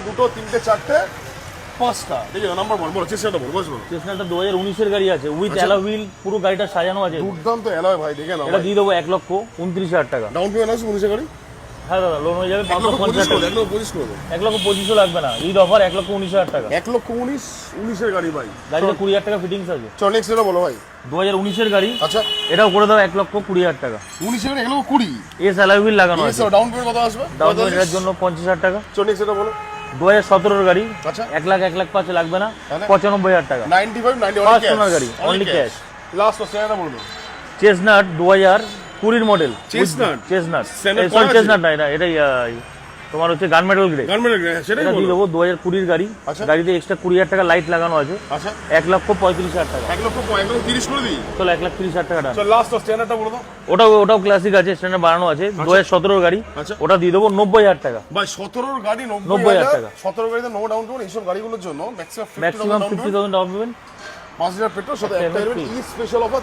দুটো তিনটে চারটে পাঁচটা ঠিক আছে নাম্বার বল বলো চেষ্টাটা বল বল চেসনাটা 2019 এর গাড়ি আছে উইথ অ্যালয় হুইল পুরো গাড়িটা সাজানো আছে দুর্দান্ত এলয় ভাই দেখে নাও এটা দিয়ে দেবো 1,29,000 টাকা ডাউন পেমেন্ট আছে 19 গাড়ি হ্যাঁ দাদা লোন হয়ে যাবে 550,000 টাকা 1,25,000 করে 1,25,000 লাগবে না ঈদ অফার 1,19,000 টাকা 1,19,000 এর গাড়ি ভাই গাড়িতে 20,000 টাকা ফিটিংস আছে চল নেক্সট এটা বলো ভাই 2019 এর গাড়ি আচ্ছা এটাও করে দাও 1,20,000 টাকা 19 এর 1,20,000 এস অ্যালয় হুইল লাগানো আছে ডাউন পেমেন্ট কত আসবে ডাউন পেমেন্টের জন্য 50,000 টাকা চল নেক্সট এটা বলো 2017 এর গাড়ি আচ্ছা 1,05,000 লাগবে না তাহলে? 95,000 টাকা 95 91 ফার্স্ট ওনার গাড়ি অনলি ক্যাশ লাস্ট সেটা বলো চেসনাট 2020 এর মডেল চেসনাট? চেসনাট Standard করা আছে? চেসনাট না এটা তোমার হচ্ছে গান মেটাল গ্রে গার্মেন্ট সেটাই এটা দিয়ে বলো দেবো 2020 এর গাড়ি আচ্ছা। গাড়িতে এক্সট্রা 20,000 টাকা লাইট লাগানো আছে আচ্ছা 1,35,000 টাকা 1,30,000 করে দিই চলো 1,30,000 টাকা ডান চল লাস্ট স্ট্যান্ডার্ডটা বলো তো ওটাও ক্লাসিক আছে স্ট্যান্ডার্ড বানানো আছে 2017 এর গাড়ি আচ্ছা। ওটা দিয়ে দেবো 90,000 টাকা ভাই 17 গাড়ি 90,000 টাকা। 17 গাড়িতে নো ডাউন পেমেন্ট এইসব গাড়িগুলোর জন্য maximum maximum 50,000 down payment 5,000 petrol সাথে একটা Payment স্পেশাল অফার